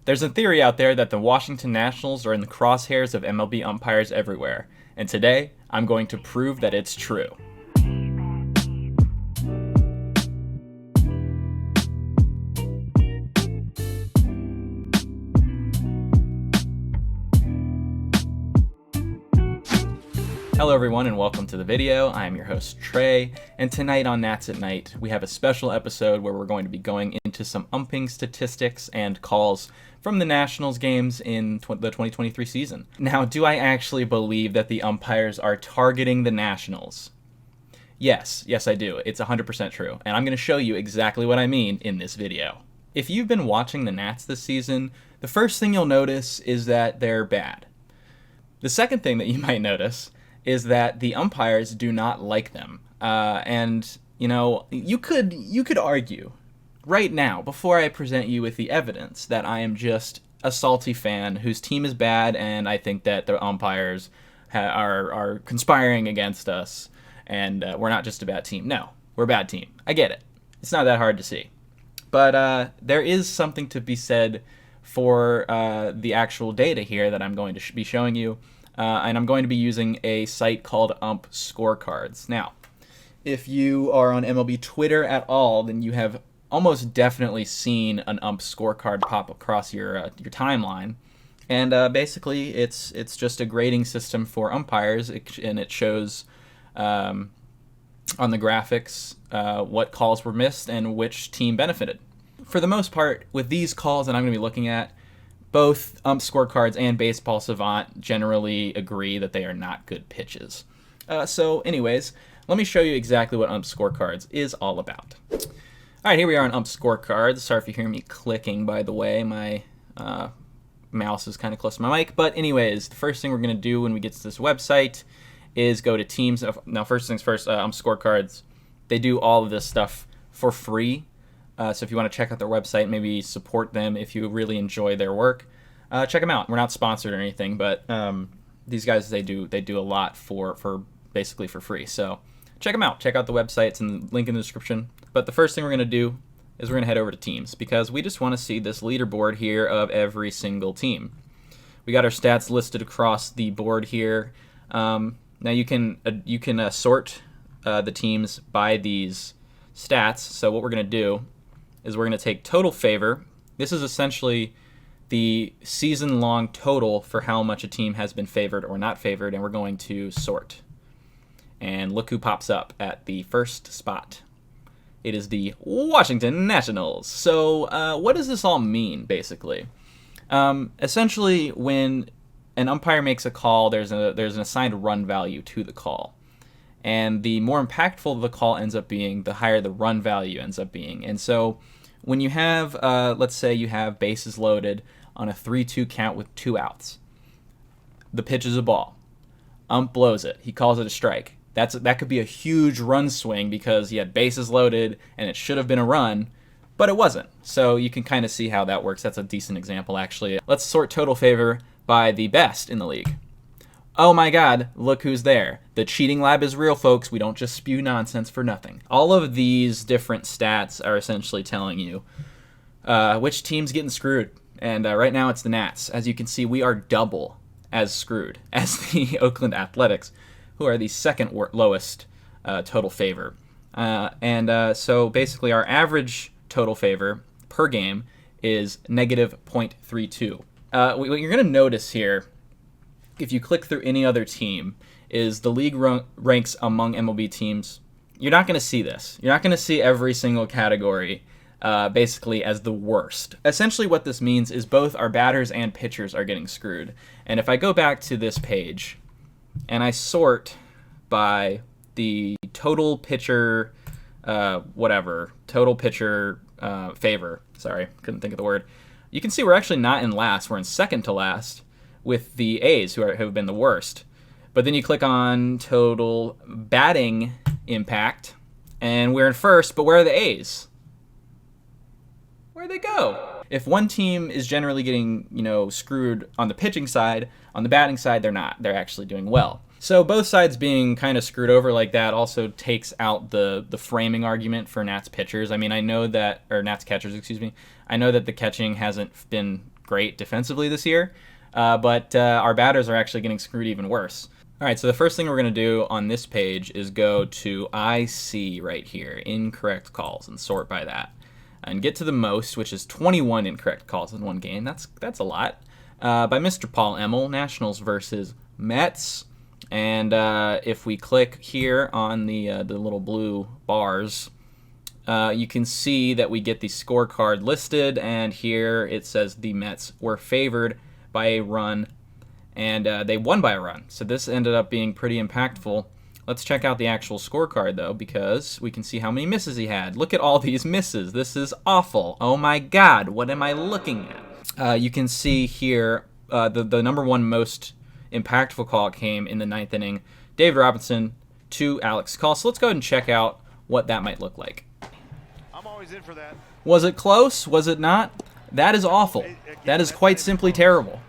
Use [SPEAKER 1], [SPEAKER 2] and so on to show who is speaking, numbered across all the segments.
[SPEAKER 1] There's a theory out there that the Washington Nationals are in the crosshairs of MLB umpires everywhere, and today I'm going to prove that it's true. Hello everyone and welcome to the video. I am your host Trey, and tonight on Nats at Night we have a special episode where we're going to be going into some umping statistics and calls from the Nationals games in the 2023 season. Now, do I actually believe that the umpires are targeting the Nationals? Yes I do. It's 100% true, and I'm going to show you exactly what I mean in this video. If you've been watching the Nats this season, the first thing you'll notice is that they're bad. The second thing that you might notice is that the umpires do not like them. And, you know, you could argue right now, before I present you with the evidence, that I am just a salty fan whose team is bad, and I think that the umpires are conspiring against us, and we're not just a bad team. No, we're a bad team. I get it. It's not that hard to see. But there is something to be said for the actual data here that I'm going to be showing you. And I'm going to be using a site called Scorecards. Now, if you are on MLB Twitter at all, then you have almost definitely seen an scorecard pop across your timeline. And basically, it's just a grading system for umpires, and it shows on the graphics what calls were missed and which team benefited. For the most part, with these calls that I'm going to be looking at, both Scorecards and Baseball Savant generally agree that they are not good pitches. So anyways, let me show you exactly what Scorecards is all about. All right, here we are on Scorecards. Sorry if you hear me clicking, by the way. My mouse is kind of close to my mic. But anyways, the first thing we're going to do when we get to this website is go to teams. Now, first things first, Scorecards, they do all of this stuff for free. So if you want to check out their website, maybe support them if you really enjoy their work, check them out. We're not sponsored or anything, but these guys, they do a lot for basically for free. So check them out. Check out the website. It's in the link in the description. But the first thing we're going to do is we're going to head over to teams, because we just want to see this leaderboard here of every single team. We got our stats listed across the board here. Now you can sort the teams by these stats. So what we're going to do is we're going to take total favor. This is essentially the season-long total for how much a team has been favored or not favored, and we're going to sort. And look who pops up at the first spot. It is the Washington Nationals. So what does this all mean, basically? Essentially, when an umpire makes a call, there's an assigned run value to the call. And the more impactful the call ends up being, the higher the run value ends up being. And so when you have, let's say you have bases loaded on a 3-2 count with 2 outs, the pitch is a ball. Ump blows it. He calls it a strike. That could be a huge run swing because he had bases loaded and it should have been a run, but it wasn't. So you can kind of see how that works. That's a decent example, actually. Let's sort total favor by the best in the league. Oh my God, look who's there. The cheating lab is real, folks. We don't just spew nonsense for nothing. All of these different stats are essentially telling you which team's getting screwed. And right now it's the Nats. As you can see, we are double as screwed as the Oakland Athletics, who are the second lowest total favor. So basically our average total favor per game is negative 0.32. What you're going to notice here, if you click through any other team, is the league ranks among MLB teams. You're not going to see this. You're not going to see every single category basically as the worst. Essentially what this means is both our batters and pitchers are getting screwed. And if I go back to this page and I sort by the total pitcher, favor, sorry, couldn't think of the word, you can see we're actually not in last. We're in second to last, with the A's, who have been the worst. But then you click on total batting impact, and we're in first, but where are the A's? Where'd they go? If one team is generally getting, screwed on the pitching side, on the batting side, they're not. They're actually doing well. So both sides being kind of screwed over like that also takes out the framing argument for Nats pitchers. I mean, I know that, or Nats catchers, excuse me. I know that the catching hasn't been great defensively this year, but our batters are actually getting screwed even worse. All right, so the first thing we're going to do on this page is go to IC right here, incorrect calls, and sort by that. And get to the most, which is 21 incorrect calls in one game. That's a lot. By Mr. Paul Emmel, Nationals versus Mets. And if we click here on the little blue bars, you can see that we get the scorecard listed, and here it says the Mets were favored by a run, and they won by a run. So this ended up being pretty impactful. Let's check out the actual scorecard, though, because we can see how many misses he had. Look at all these misses. This is awful. Oh, my God. What am I looking at? You can see here the number one most impactful call came in the 9th inning. David Robinson to Alex call. So let's go ahead and check out what that might look like.
[SPEAKER 2] I'm always in for that.
[SPEAKER 1] Was it close? Was it not? That is awful. That is quite simply terrible.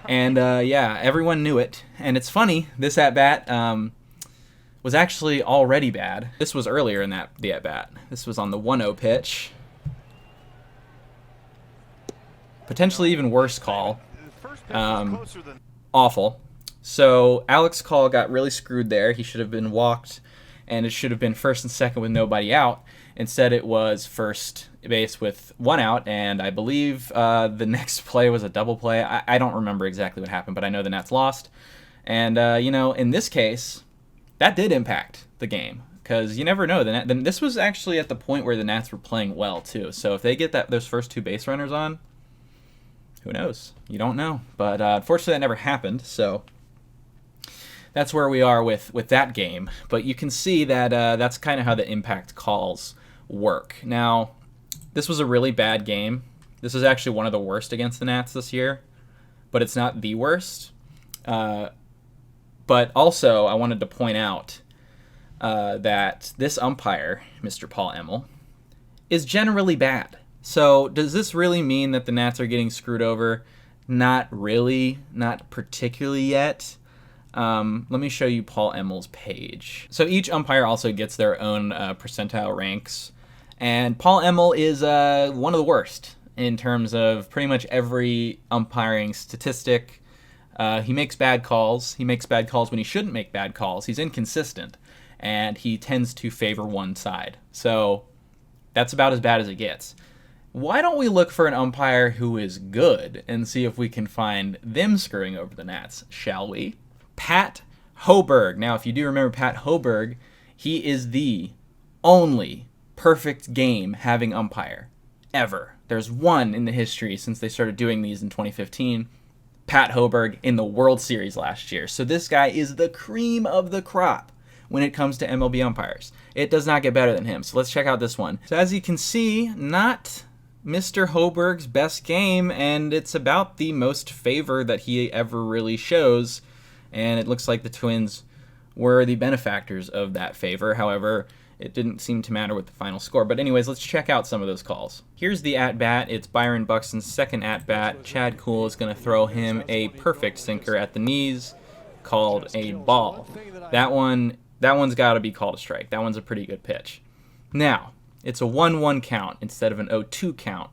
[SPEAKER 1] And, yeah, everyone knew it. And it's funny, this at-bat was actually already bad. This was earlier in the at-bat. This was on the 1-0 pitch. Potentially even worse call. Awful. So Alex Call got really screwed there. He should have been walked, and it should have been first and second with nobody out. Instead, it was first base with one out, and I believe the next play was a double play. I don't remember exactly what happened, but I know the Nats lost. And, you know, in this case, that did impact the game, because you never know. This was actually at the point where the Nats were playing well, too. So if they get those first two base runners on, who knows? You don't know. But unfortunately, that never happened, so that's where we are with that game. But you can see that that's kind of how the impact calls work. Now, this was a really bad game. This is actually one of the worst against the Nats this year, but it's not the worst. But also, I wanted to point out that this umpire, Mr. Paul Emmel, is generally bad. So does this really mean that the Nats are getting screwed over? Not really, not particularly yet. Let me show you Paul Emmel's page. So each umpire also gets their own percentile ranks, and Paul Emmel is one of the worst in terms of pretty much every umpiring statistic. He makes bad calls. He makes bad calls when he shouldn't make bad calls. He's inconsistent, and he tends to favor one side. So that's about as bad as it gets. Why don't we look for an umpire who is good and see if we can find them screwing over the Nats, shall we? Pat Hoberg. Now, if you do remember Pat Hoberg, he is the only perfect game having umpire ever. There's one in the history since they started doing these in 2015. Pat Hoberg in the World Series last year. So this guy is the cream of the crop when it comes to MLB umpires. It does not get better than him. So let's check out this one. So as you can see, not Mr. Hoberg's best game, and it's about the most favor that he ever really shows. And it looks like the Twins were the benefactors of that favor. However, it didn't seem to matter with the final score. But anyways, let's check out some of those calls. Here's the at-bat. It's Byron Buxton's second at-bat. Chad Kuhl is going to throw him a perfect sinker at the knees called a ball. That one's got to be called a strike. That one's a pretty good pitch. Now, it's a 1-1 count instead of an 0-2 count.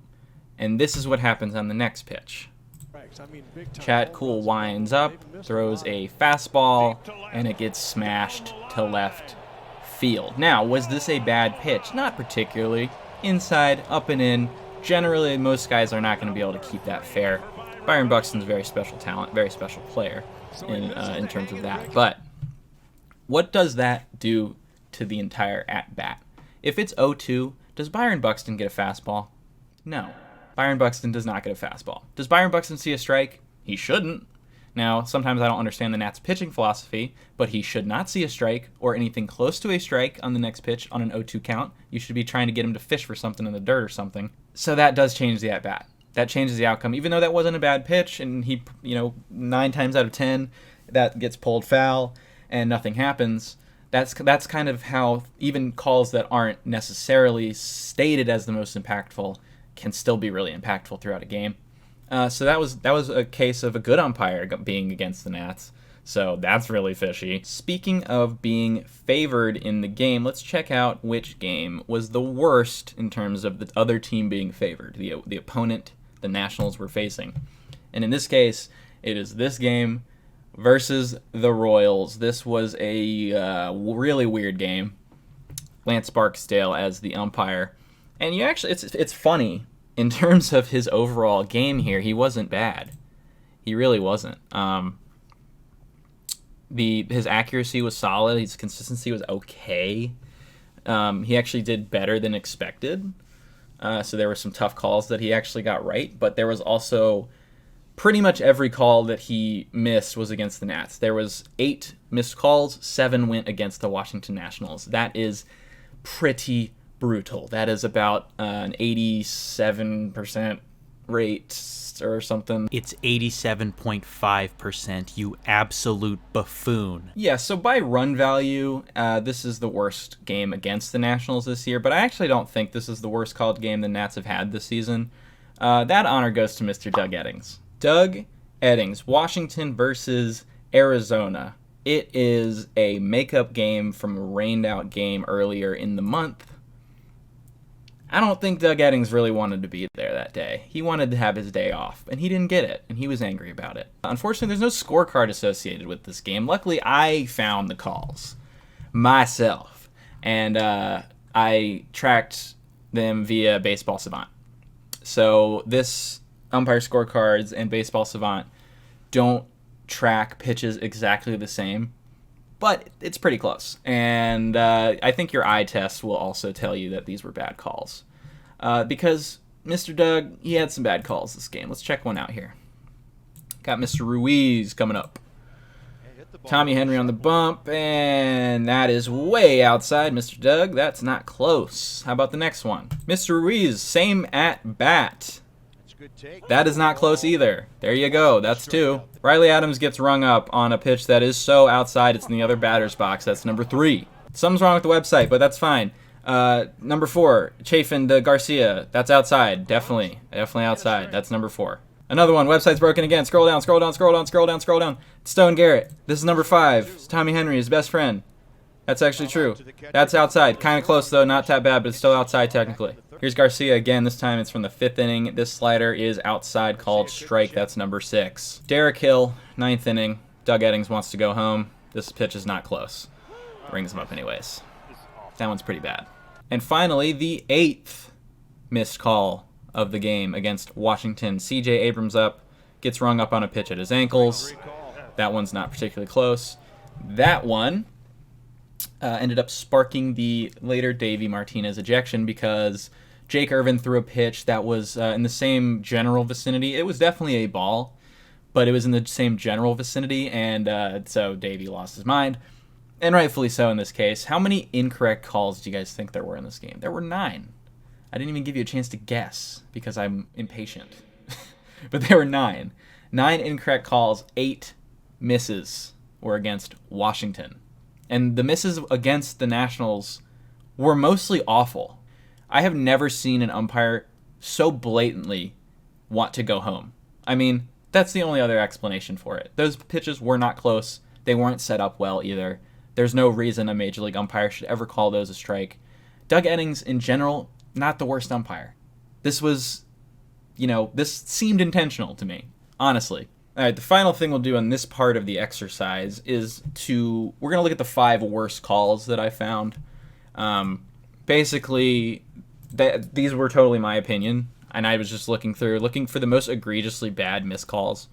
[SPEAKER 1] And this is what happens on the next pitch. Chad Kuhl winds up, throws a fastball, and it gets smashed to left field. Now, was this a bad pitch? Not particularly. Inside, up and in. Generally, most guys are not going to be able to keep that fair. Byron Buxton's a very special talent, very special player in terms of that. But what does that do to the entire at-bat? If it's 0-2, does Byron Buxton get a fastball? No. Byron Buxton does not get a fastball. Does Byron Buxton see a strike? He shouldn't. Now, sometimes I don't understand the Nats' pitching philosophy, but he should not see a strike or anything close to a strike on the next pitch on an 0-2 count. You should be trying to get him to fish for something in the dirt or something. So that does change the at-bat. That changes the outcome. Even though that wasn't a bad pitch, and he, 9 times out of 10, that gets pulled foul and nothing happens. That's kind of how even calls that aren't necessarily stated as the most impactful can still be really impactful throughout a game. So that was a case of a good umpire being against the Nats. So that's really fishy. Speaking of being favored in the game, let's check out which game was the worst in terms of the other team being favored, the opponent the Nationals were facing. And in this case, it is this game versus the Royals. This was a really weird game. Lance Barksdale as the umpire. And you actually, it's funny, in terms of his overall game here, he wasn't bad. He really wasn't. His accuracy was solid. His consistency was okay. He actually did better than expected. So there were some tough calls that he actually got right, but there was also pretty much every call that he missed was against the Nats. There was 8 missed calls, 7 went against the Washington Nationals. That is pretty brutal. That is about an 87% rate or something.
[SPEAKER 3] It's 87.5%, you absolute buffoon.
[SPEAKER 1] Yeah, so by run value, this is the worst game against the Nationals this year, but I actually don't think this is the worst called game the Nats have had this season. That honor goes to Mr. Doug Eddings. Doug Eddings, Washington versus Arizona. It is a makeup game from a rained-out game earlier in the month. I don't think Doug Eddings really wanted to be there that day. He wanted to have his day off, and he didn't get it, and he was angry about it. Unfortunately, there's no scorecard associated with this game. Luckily, I found the calls myself, and I tracked them via Baseball Savant. So this umpire scorecards and Baseball Savant don't track pitches exactly the same, but it's pretty close. And I think your eye test will also tell you that these were bad calls. Because Mr. Doug, he had some bad calls this game. Let's check one out here. Got Mr. Ruiz coming up. Tommy Henry on the bump, and that is way outside, Mr. Doug. That's not close. How about the next one? Mr. Ruiz, same at bat. That is not close either. There you go. That's 2. Riley Adams gets rung up on a pitch that is so outside it's in the other batter's box. That's number 3. Something's wrong with the website, but that's fine. Number 4, Chafin to Garcia. That's outside. Definitely outside. That's number 4. Another one. Website's broken again. Scroll down. Stone Garrett. This is number 5. It's Tommy Henry, his best friend. That's actually true. That's outside. Kind of close, though. Not that bad, but it's still outside technically. Here's Garcia again. This time it's from the 5th inning. This slider is outside, called strike. That's number 6. Derek Hill, 9th inning. Doug Eddings wants to go home. This pitch is not close. Brings him up anyways. That one's pretty bad. And finally, the 8th missed call of the game against Washington. C.J. Abrams up, gets rung up on a pitch at his ankles. That one's not particularly close. That one ended up sparking the later Davey Martinez ejection because Jake Irvin threw a pitch that was in the same general vicinity. It was definitely a ball, but it was in the same general vicinity, and so Davey lost his mind, and rightfully so in this case. How many incorrect calls do you guys think there were in this game? There were 9. I didn't even give you a chance to guess because I'm impatient. But there were 9. 9 incorrect calls, 8 misses were against Washington. And the misses against the Nationals were mostly awful. I have never seen an umpire so blatantly want to go home. I mean, that's the only other explanation for it. Those pitches were not close. They weren't set up well either. There's no reason a major league umpire should ever call those a strike. Doug Eddings, in general, not the worst umpire. This was, this seemed intentional to me, honestly. All right, the final thing we'll do on this part of the exercise is we're going to look at the 5 worst calls that I found. Basically, these were totally my opinion, and I was just looking for the most egregiously bad missed calls.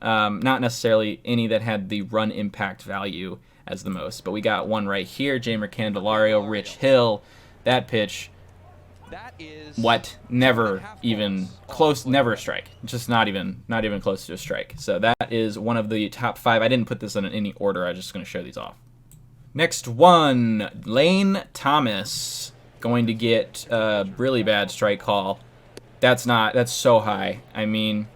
[SPEAKER 1] Not necessarily any that had the run impact value as the most, but we got one right here, Jamer Candelario, Rich Hill. That pitch, never even close, never a strike. Just not even close to a strike. So that is one of the top 5. I didn't put this in any order. I'm just going to show these off. Next one, Lane Thomas going to get a really bad strike call. That's so high. I mean,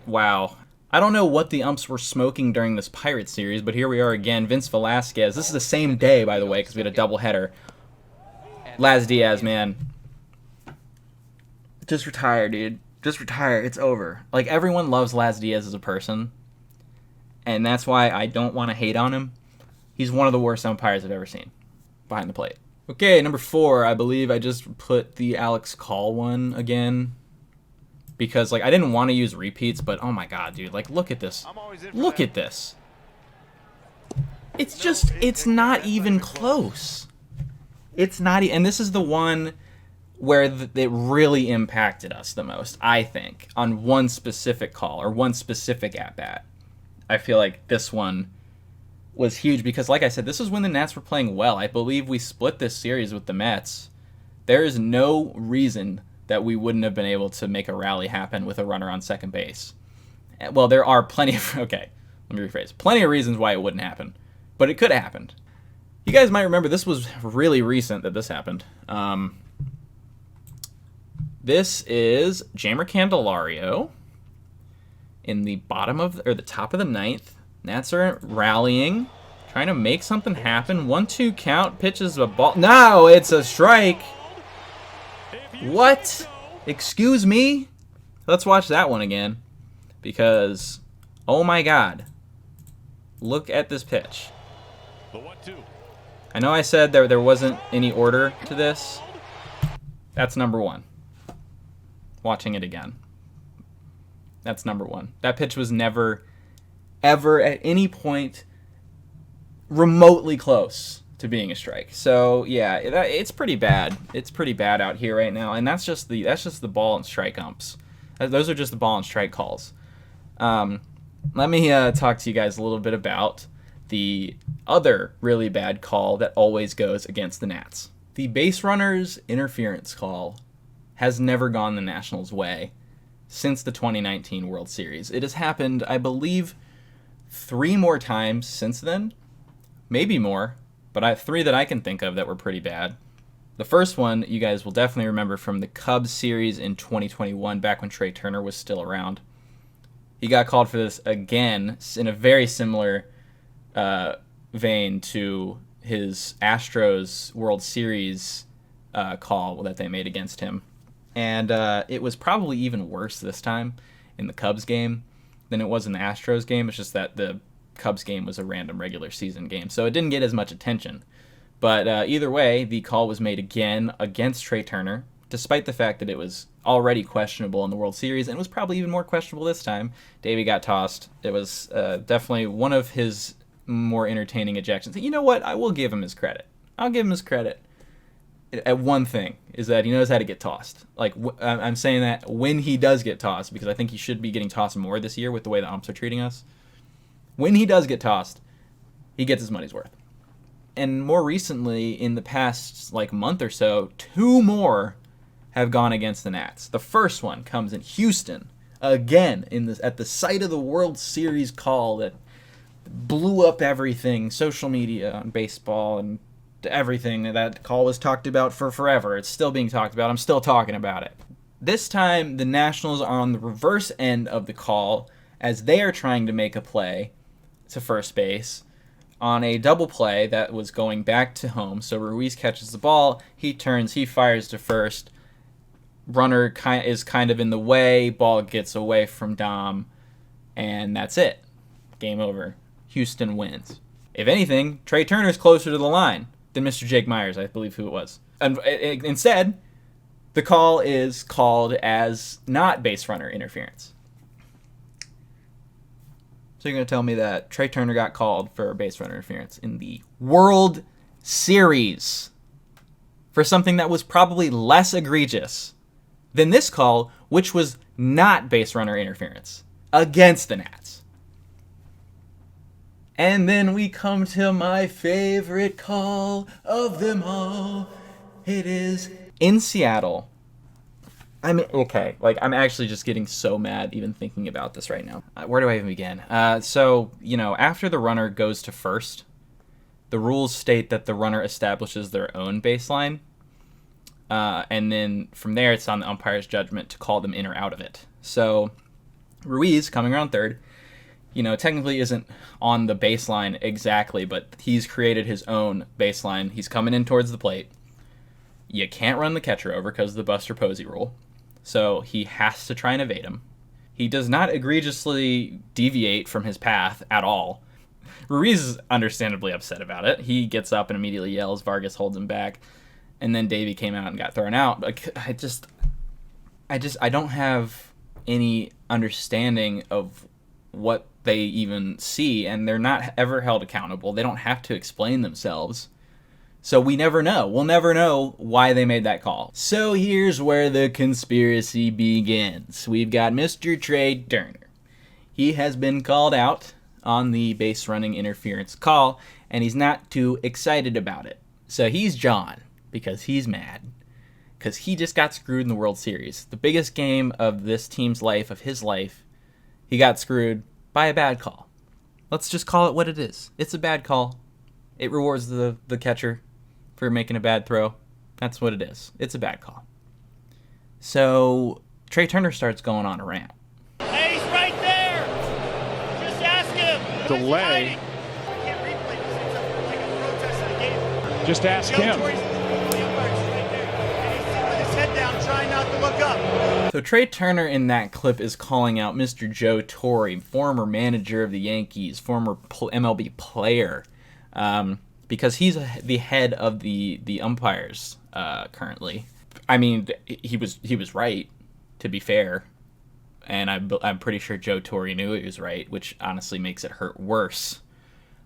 [SPEAKER 1] wow. I don't know what the umps were smoking during this Pirates series, but here we are again. Vince Velasquez. This is the same day, by the way, because we had a doubleheader. Laz Diaz, man. Just retire, dude. Just retire. It's over. Like, everyone loves Laz Diaz as a person, and that's why I don't want to hate on him. He's one of the worst umpires I've ever seen behind the plate. Okay, number 4. I believe I just put the Alex Call one again. because like I didn't want to use repeats, but oh my god, dude, like look at this. Look at this. It's not even close. It's not, and this is the one where it really impacted us the most, I think, on one specific call or one specific at-bat. I feel like this one was huge because, like I said, this was when the Nats were playing well. I believe we split this series with the Mets. There is no reason that we wouldn't have been able to make a rally happen with a runner on second base. Well, there are plenty of, okay, let me rephrase, plenty of reasons why it wouldn't happen, but it could have happened. You guys might remember this was really recent that this happened. This is Jeimer Candelario in the the top of the ninth. Nats are rallying, trying to make something happen. 1-2 count, pitches a ball. No, it's a strike. What? Excuse me? Let's watch that one again because, oh my God, look at this pitch. I know I said there wasn't any order to this. That's number one. Watching it again. That's number one. That pitch was never, ever at any point remotely close to being a strike. So yeah, it's pretty bad. It's pretty bad out here right now, and that's just the ball and strike umps. Those are just the ball and strike calls. Let me talk to you guys a little bit about the other really bad call that always goes against the Nats. The base runner's interference call has never gone the Nationals' way since the 2019 World Series. It has happened, I believe, 3 more times since then. Maybe more, but I have 3 that I can think of that were pretty bad. The first one you guys will definitely remember from the Cubs series in 2021, back when Trey Turner was still around. He got called for this again in a very similar vein to his Astros World Series call that they made against him. And it was probably even worse this time in the Cubs game than it was in the Astros game. It's just that the Cubs game was a random regular season game, so it didn't get as much attention. But either way, the call was made again against Trey Turner, despite the fact that it was already questionable in the World Series, and it was probably even more questionable this time. Davey got tossed. It was definitely one of his more entertaining ejections. You know what? I will give him his credit. I'll give him his credit at one thing, is that he knows how to get tossed. Like, I'm saying that when he does get tossed, because I think he should be getting tossed more this year with the way the umps are treating us. When he does get tossed, he gets his money's worth. And more recently, in the past month or so, 2 more have gone against the Nats. The first one comes in Houston, again, at the site of the World Series call that blew up everything, social media and baseball and everything. That call was talked about for forever. It's still being talked about. I'm still talking about it. This time, the Nationals are on the reverse end of the call as they are trying to make a play to first base on a double play that was going back to home. So Ruiz catches the ball, he turns, he fires to first. Runner is kind of in the way, ball gets away from Dom, and that's it. Game over. Houston wins. If anything, Trey Turner's closer to the line than Mr. Jake Myers, I believe who it was. And instead, the call is called as not base runner interference. So you're going to tell me that Trey Turner got called for base runner interference in the World Series for something that was probably less egregious than this call, which was not base runner interference against the Nats. And then we come to my favorite call of them all. It is in Seattle. I'm actually just getting so mad even thinking about this right now. Where do I even begin? So, after the runner goes to first, the rules state that the runner establishes their own baseline. And then from there, it's on the umpire's judgment to call them in or out of it. So Ruiz, coming around third, technically isn't on the baseline exactly, but he's created his own baseline. He's coming in towards the plate. You can't run the catcher over because of the Buster Posey rule. So he has to try and evade him. He does not egregiously deviate from his path at all. Ruiz is understandably upset about it. He gets up and immediately yells. Vargas holds him back. And then Davey came out and got thrown out. I don't have any understanding of what they even see, and they're not ever held accountable. They don't have to explain themselves. So we never know. We'll never know why they made that call. So here's where the conspiracy begins. We've got Mr. Trey Turner. He has been called out on the base running interference call, and he's not too excited about it. So he's John, because he's mad. Because he just got screwed in the World Series. The biggest game of this team's life, of his life, he got screwed by a bad call. Let's just call it what it is. It's a bad call. It rewards the catcher for making a bad throw. That's what it is. It's a bad call. So Trey Turner starts going on a rant.
[SPEAKER 4] Hey, he's right there. Just ask him.
[SPEAKER 2] Delay.
[SPEAKER 4] I can't replay this. It's like a protest in a game.
[SPEAKER 2] Just ask
[SPEAKER 4] Joe
[SPEAKER 2] him.
[SPEAKER 4] Torre's the umpires right there. And he's sitting with his head down, trying not to look up.
[SPEAKER 1] So Trey Turner in that clip is calling out Mr. Joe Torre, former manager of the Yankees, former MLB player, because he's the head of the umpires currently. I mean, he was right, to be fair, and I'm pretty sure Joe Torre knew he was right, which honestly makes it hurt worse.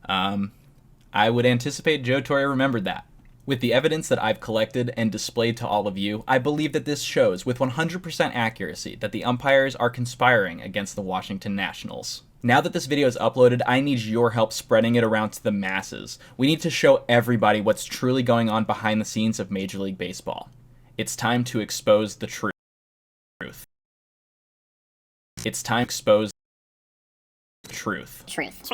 [SPEAKER 1] I would anticipate Joe Torre remembered that. With the evidence that I've collected and displayed to all of you, I believe that this shows with 100% accuracy that the umpires are conspiring against the Washington Nationals. Now that this video is uploaded, I need your help spreading it around to the masses. We need to show everybody what's truly going on behind the scenes of Major League Baseball. It's time to expose the truth. It's time to expose the truth.
[SPEAKER 5] Truth.